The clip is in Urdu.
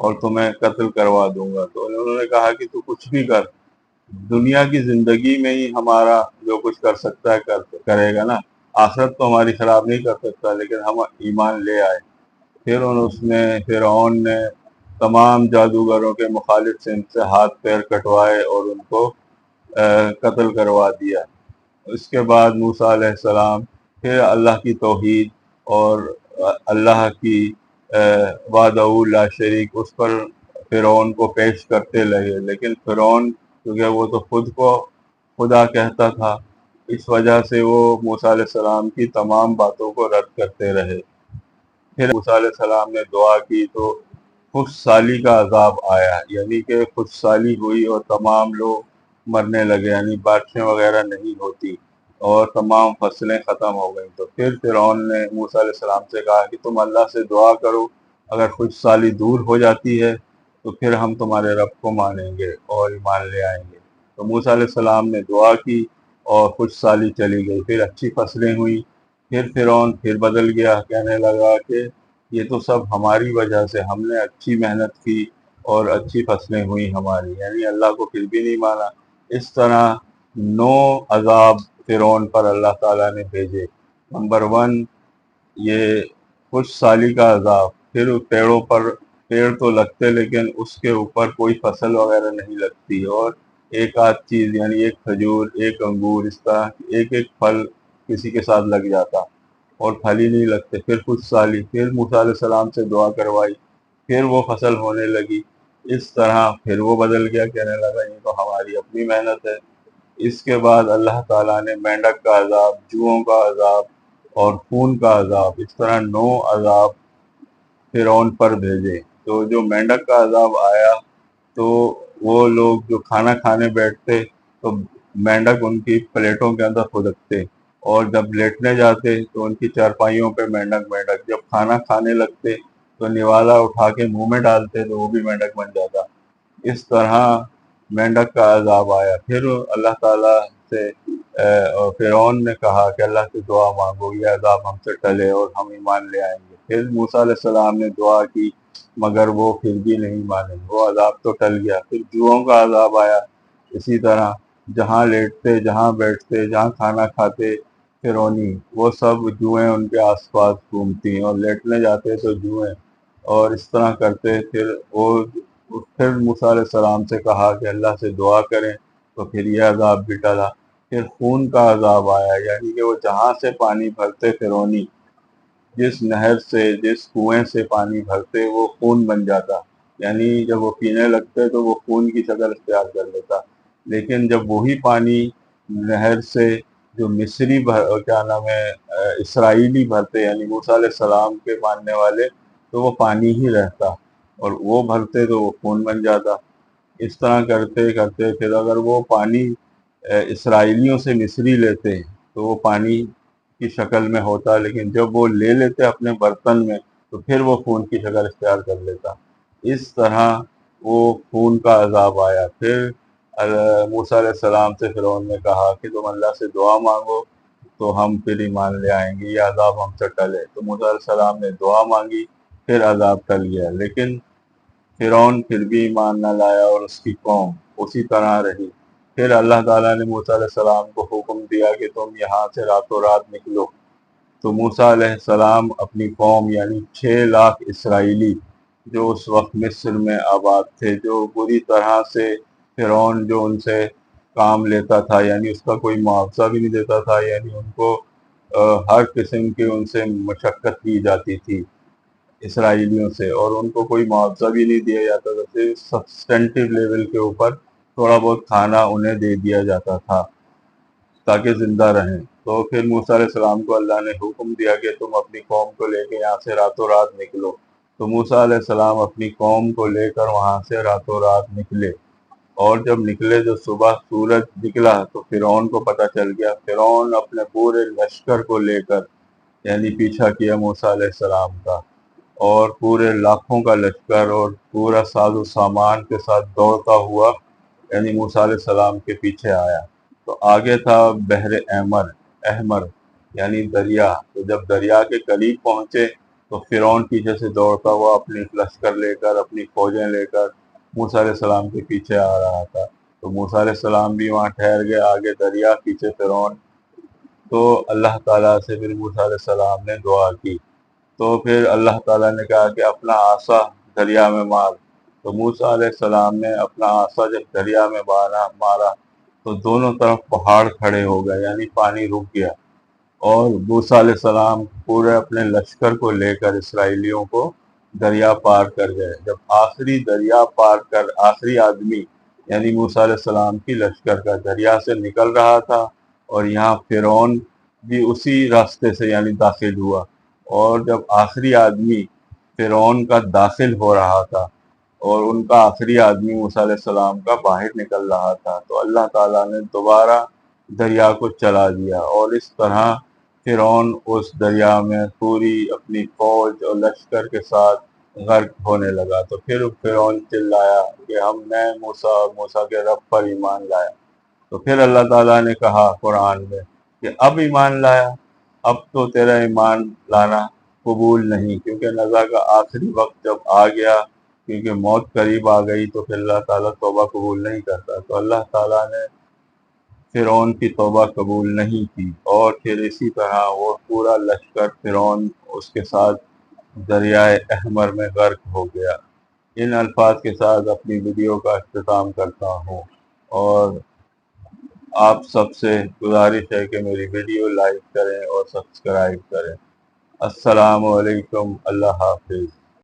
اور تمہیں قتل کروا دوں گا۔ تو انہوں نے کہا کہ تو کچھ بھی کر، دنیا کی زندگی میں ہی ہمارا جو کچھ کر سکتا ہے کرے گا نا، آخرت تو ہماری خراب نہیں کر سکتا، لیکن ہم ایمان لے آئے۔ پھر اس نے فرعون نے تمام جادوگروں کے مخالف سے ان سے ہاتھ پیر کٹوائے اور ان کو قتل کروا دیا۔ اس کے بعد موسیٰ علیہ السلام پھر اللہ کی توحید اور اللہ کی وحدہ لا شریک اس پر فرعون کو پیش کرتے لگے، لیکن فرعون کیونکہ وہ تو خود کو خدا کہتا تھا، اس وجہ سے وہ موسیٰ علیہ السلام کی تمام باتوں کو رد کرتے رہے۔ پھر موسیٰ علیہ السلام نے دعا کی تو خشک سالی کا عذاب آیا، یعنی کہ خشک سالی ہوئی اور تمام لوگ مرنے لگے، یعنی بارشیں وغیرہ نہیں ہوتی اور تمام فصلیں ختم ہو گئیں۔ تو پھر فرعون نے موسیٰ علیہ السلام سے کہا کہ تم اللہ سے دعا کرو، اگر خشک سالی دور ہو جاتی ہے تو پھر ہم تمہارے رب کو مانیں گے اور ایمان لے آئیں گے۔ تو موسیٰ علیہ السلام نے دعا کی اور خشک سالی چلی گئی، پھر اچھی فصلیں ہوئیں۔ پھر فرعون پھر بدل گیا، کہنے لگا کہ یہ تو سب ہماری وجہ سے، ہم نے اچھی محنت کی اور اچھی فصلیں ہوئی ہماری، یعنی اللہ کو پھر بھی نہیں مانا۔ اس طرح 9 عذاب فرعون پر اللہ تعالیٰ نے بھیجے۔ نمبر 1 یہ خشک سالی کا عذاب، پھر پیڑوں پر پیڑ تو لگتے لیکن اس کے اوپر کوئی فصل وغیرہ نہیں لگتی، اور ایک آدھ چیز یعنی ایک کھجور ایک انگور اس طرح ایک ایک پھل کسی کے ساتھ لگ جاتا اور پھل ہی نہیں لگتے۔ پھر خشک سالی، پھر موسیٰ علیہ السلام سے دعا کروائی، پھر وہ فصل ہونے لگی۔ اس طرح پھر وہ بدل گیا، کہنے لگا یہ تو ہماری اپنی محنت ہے۔ اس کے بعد اللہ تعالیٰ نے مینڈک کا عذاب، جوؤں کا عذاب اور خون کا عذاب، اس طرح 9 عذاب فرعون پر بھیجے۔ تو جو مینڈک کا عذاب آیا تو وہ لوگ جو کھانا کھانے بیٹھتے تو مینڈک ان کی پلیٹوں کے اندر خدکتے، اور جب لیٹنے جاتے تو ان کی چارپائیوں پہ مینڈک، جب کھانا کھانے لگتے تو نوالا اٹھا کے منہ میں ڈالتے تو وہ بھی مینڈک بن جاتا۔ اس طرح مینڈک کا عذاب آیا۔ پھر اللہ تعالیٰ سے فرعون نے کہا کہ اللہ سے دعا مانگو یہ عذاب ہم سے ٹلے اور ہم ایمان لے آئیں گے۔ پھر موسیٰ علیہ السلام نے دعا کی مگر وہ پھر بھی نہیں مانے، وہ عذاب تو ٹل گیا۔ پھر جوؤں کا عذاب آیا، اسی طرح جہاں لیٹتے، جہاں بیٹھتے، جہاں کھانا کھاتے فرعونی، وہ سب جوئیں ان کے آس پاس گھومتی، اور لیٹنے جاتے تو جوئیں، اور اس طرح کرتے۔ پھر موسیٰ علیہ السلام سے کہا کہ اللہ سے دعا کریں تو پھر یہ عذاب بھی ٹلا۔ پھر خون کا عذاب آیا، یعنی کہ وہ جہاں سے پانی بھرتے فرعونی، جس نہر سے جس کنویں سے پانی بھرتے وہ خون بن جاتا، یعنی جب وہ پینے لگتے تو وہ خون کی شکل اختیار کر لیتا۔ لیکن جب وہی پانی نہر سے جو مصری کیا نام ہے اسرائیلی بھرتے، یعنی موسیٰ علیہ السلام کے ماننے والے، تو وہ پانی ہی رہتا، اور وہ بھرتے تو وہ خون بن جاتا۔ اس طرح کرتے کرتے پھر اگر وہ پانی اسرائیلیوں سے مصری لیتے تو وہ پانی کی شکل میں ہوتا، لیکن جب وہ لے لیتے اپنے برتن میں تو پھر وہ خون کی شکل اختیار کر لیتا۔ اس طرح وہ خون کا عذاب آیا۔ پھر موسیٰ علیہ السلام سے فرعون نے کہا کہ تم اللہ سے دعا مانگو تو ہم پھر ایمان لے آئیں گے، یہ عذاب ہم سے ٹلے۔ تو موسیٰ علیہ السلام نے دعا مانگی، پھر عذاب ٹل گیا، لیکن فرعون پھر بھی ایمان نہ لایا اور اس کی قوم اسی طرح رہی۔ پھر اللہ تعالیٰ نے موسیٰ علیہ السلام کو حکم دیا کہ تم یہاں سے راتوں رات نکلو۔ تو موسیٰ علیہ السلام اپنی قوم یعنی 6 لاکھ اسرائیلی جو اس وقت مصر میں آباد تھے، جو بری طرح سے فرعون جو ان سے کام لیتا تھا، یعنی اس کا کوئی معاوضہ بھی نہیں دیتا تھا، یعنی ان کو ہر قسم کی ان سے مشقت کی جاتی تھی اسرائیلیوں سے، اور ان کو کوئی معاوضہ بھی نہیں دیا جاتا تھا، صرف سبسٹینٹیو لیول کے اوپر تھوڑا بہت کھانا انہیں دے دیا جاتا تھا تاکہ زندہ رہیں۔ تو پھر موسیٰ علیہ السلام کو اللہ نے حکم دیا کہ تم اپنی قوم کو لے کے یہاں سے راتوں رات نکلو۔ تو موسیٰ علیہ السلام اپنی قوم کو لے کر وہاں سے راتوں رات نکلے، اور جب نکلے جو صبح سورج نکلا تو فرعون کو پتہ چل گیا۔ فرعون اپنے پورے لشکر کو لے کر یعنی پیچھا کیا موسیٰ علیہ السلام کا، اور پورے لاکھوں کا لشکر اور پورا ساز و سامان کے ساتھ دوڑتا ہوا یعنی موسیٰ علیہ السلام کے پیچھے آیا۔ تو آگے تھا بحر احمر یعنی دریا۔ تو جب دریا کے قریب پہنچے تو فرعون پیچھے سے دوڑتا ہوا اپنی لشکر لے کر، اپنی فوجیں لے کر موسیٰ علیہ السلام کے پیچھے آ رہا تھا۔ تو موسیٰ علیہ السلام بھی وہاں ٹھہر گئے، آگے دریا، پیچھے فرعون۔ تو اللہ تعالیٰ سے پھر موسیٰ علیہ السلام نے دعا کی، تو پھر اللہ تعالیٰ نے کہا کہ اپنا عصا دریا میں مار۔ تو موسیٰ علیہ السلام نے اپنا عصا جب دریا میں مارا تو دونوں طرف پہاڑ کھڑے ہو گئے، یعنی پانی رک گیا، اور موسیٰ علیہ السلام پورے اپنے لشکر کو لے کر اسرائیلیوں کو دریا پار کر گئے۔ جب آخری دریا پار کر آخری آدمی یعنی موسیٰ علیہ السلام کی لشکر کا دریا سے نکل رہا تھا، اور یہاں فرعون بھی اسی راستے سے یعنی داخل ہوا، اور جب آخری آدمی فرعون کا داخل ہو رہا تھا اور ان کا آخری آدمی موسیٰ علیہ السلام کا باہر نکل رہا تھا، تو اللہ تعالیٰ نے دوبارہ دریا کو چلا دیا، اور اس طرح فرعون اس دریا میں پوری اپنی فوج اور لشکر کے ساتھ غرق ہونے لگا۔ تو پھر فرعون چلایا کہ ہم نے موسیٰ اور موسیٰ کے رب پر ایمان لایا۔ تو پھر اللہ تعالیٰ نے کہا قرآن میں کہ اب ایمان لایا، اب تو تیرا ایمان لانا قبول نہیں، کیونکہ نزا کا آخری وقت جب آ گیا، کیونکہ موت قریب آ گئی، تو پھر اللہ تعالیٰ توبہ قبول نہیں کرتا۔ تو اللہ تعالیٰ نے فرعون کی توبہ قبول نہیں کی، اور پھر اسی طرح وہ پورا لشکر فرعون اس کے ساتھ دریائے احمر میں غرق ہو گیا۔ ان الفاظ کے ساتھ اپنی ویڈیو کا اختتام کرتا ہوں، اور آپ سب سے گزارش ہے کہ میری ویڈیو لائک کریں اور سبسکرائب کریں۔ السلام علیکم، اللہ حافظ۔